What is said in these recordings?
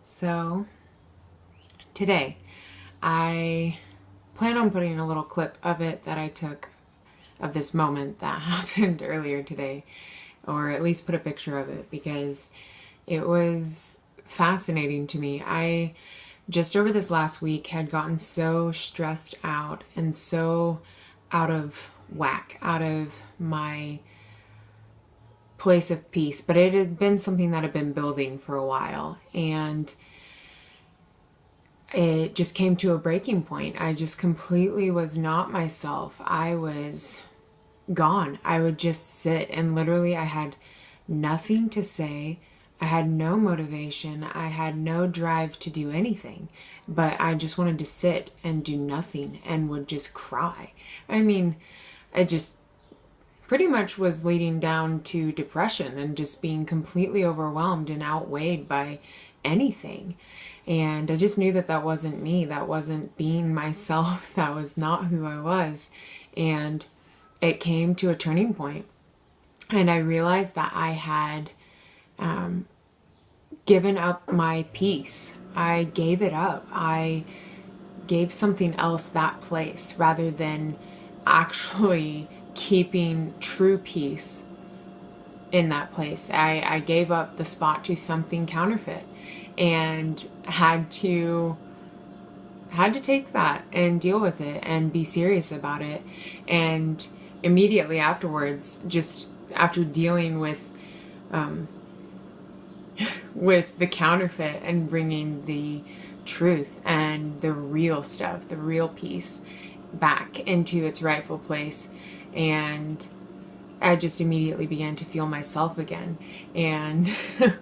So today I plan on putting a little clip of it that I took of this moment that happened earlier today, or at least put a picture of it because it was fascinating to me. I just over this last week had gotten so stressed out and so out of whack, out of my place of peace, but it had been something that had been building for a while, and it just came to a breaking point. I just completely was not myself. I was gone. I would just sit, and literally I had nothing to say. I had no motivation. I had no drive to do anything, but I just wanted to sit and do nothing and would just cry. I mean, I just pretty much was leading down to depression and just being completely overwhelmed and outweighed by anything. And I just knew that that wasn't me. That wasn't being myself. That was not who I was. And it came to a turning point. And I realized that I had given up my peace. I gave it up. I gave something else that place rather than actually keeping true peace in that place. I gave up the spot to something counterfeit and had to take that and deal with it and be serious about it. And immediately afterwards, just after dealing with the counterfeit and bringing the truth and the real stuff, the real peace back into its rightful place, and I just immediately began to feel myself again. And I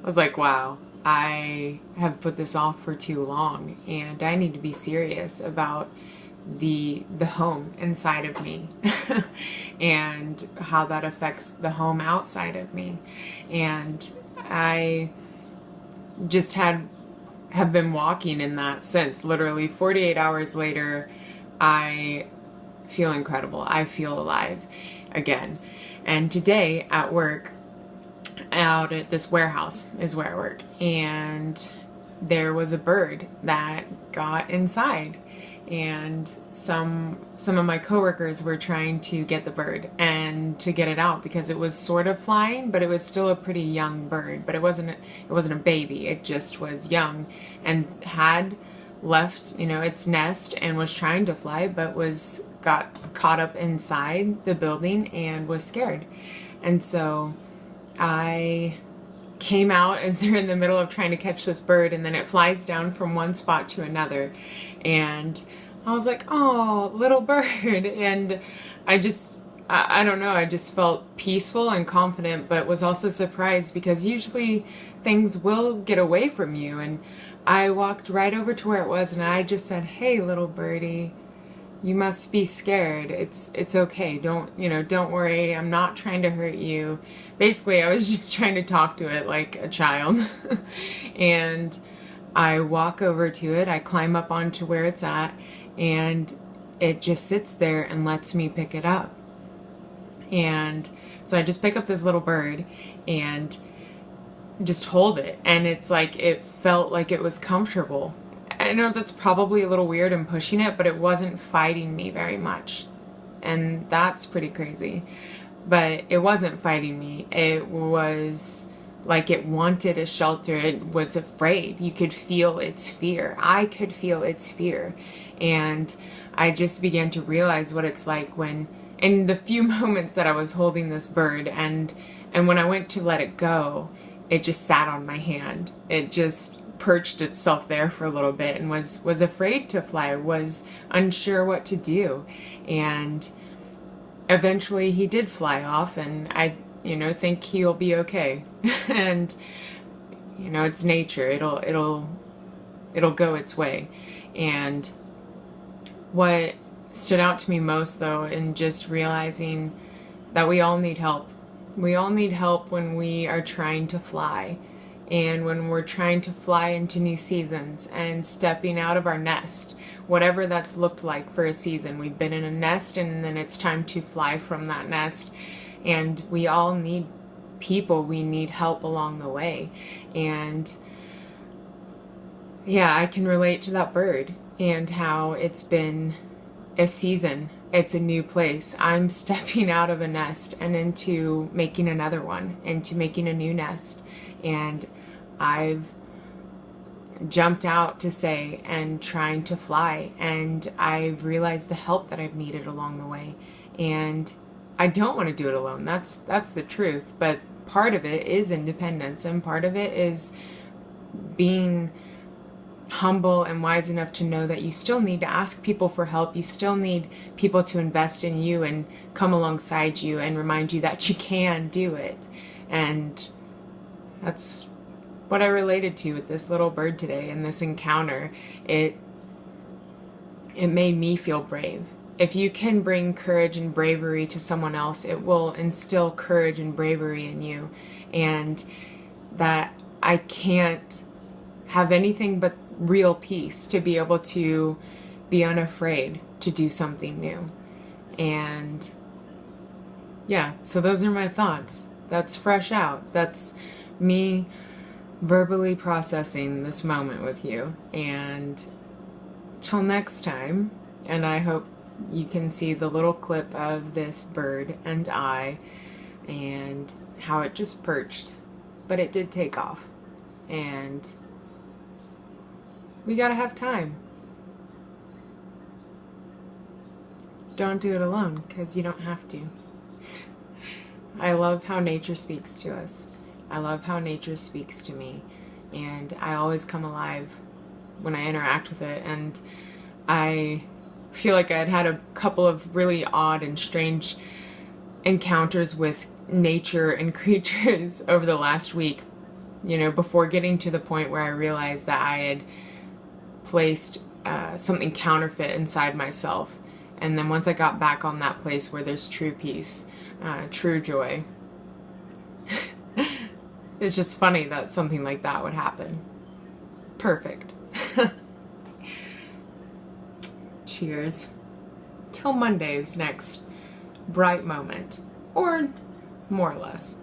was like, wow, I have put this off for too long, and I need to be serious about the home inside of me and how that affects the home outside of me. And I just have been walking in that since. Literally 48 hours later, I feel incredible. I feel alive again. And today at work, out at this warehouse is where I work, and there was a bird that got inside, and some of my coworkers were trying to get the bird and to get it out because it was sort of flying, but it was still a pretty young bird. But it wasn't a baby. It just was young and had left, its nest and was trying to fly, but got caught up inside the building and was scared. And so I came out as they're in the middle of trying to catch this bird, and then it flies down from one spot to another, and I was like, oh, little bird. And I don't know, I just felt peaceful and confident, but was also surprised because usually things will get away from you. And I walked right over to where it was, and I just said, hey, little birdie, you must be scared. It's okay. Don't worry. I'm not trying to hurt you. Basically, I was just trying to talk to it like a child. And I walk over to it. I climb up onto where it's at, and it just sits there and lets me pick it up. And so I just pick up this little bird and just hold it. And it's like, it felt like it was comfortable. I know that's probably a little weird and pushing it, but it wasn't fighting me very much. And that's pretty crazy. But it wasn't fighting me. It was like it wanted a shelter. It was afraid. You could feel its fear. I could feel its fear. And I just began to realize what it's like when, in the few moments that I was holding this bird, and when I went to let it go, it just sat on my hand. It just perched itself there for a little bit and was afraid to fly, was unsure what to do. And eventually he did fly off, and I think he'll be okay. And it's nature. It'll go its way. And what stood out to me most, though, in just realizing that we all need help. We all need help when we are trying to fly, and when we're trying to fly into new seasons and stepping out of our nest, whatever that's looked like for a season. We've been in a nest, and then it's time to fly from that nest. And we all need people. We need help along the way. And yeah, I can relate to that bird and how it's been a season. It's a new place. I'm stepping out of a nest and into making another one, into making a new nest. And I've jumped out to say and trying to fly. And I've realized the help that I've needed along the way. And I don't want to do it alone. That's the truth. But part of it is independence, and part of it is being humble and wise enough to know that you still need to ask people for help. You still need people to invest in you and come alongside you and remind you that you can do it. And that's what I related to with this little bird today and this encounter. It made me feel brave. If you can bring courage and bravery to someone else, it will instill courage and bravery in you. And that I can't have anything but real peace to be able to be unafraid to do something new. And yeah, so those are my thoughts. That's fresh out. That's me verbally processing this moment with you. And till next time, and I hope you can see the little clip of this bird and I and how it just perched, but it did take off. And we gotta have time. Don't do it alone, because you don't have to. I love how nature speaks to us. I love how nature speaks to me. And I always come alive when I interact with it. And I feel like I'd had a couple of really odd and strange encounters with nature and creatures over the last week, you know, before getting to the point where I realized that I had placed something counterfeit inside myself. And then once I got back on that place where there's true peace, true joy, it's just funny that something like that would happen. Perfect. Cheers. Till Monday's next bright moment, or more or less.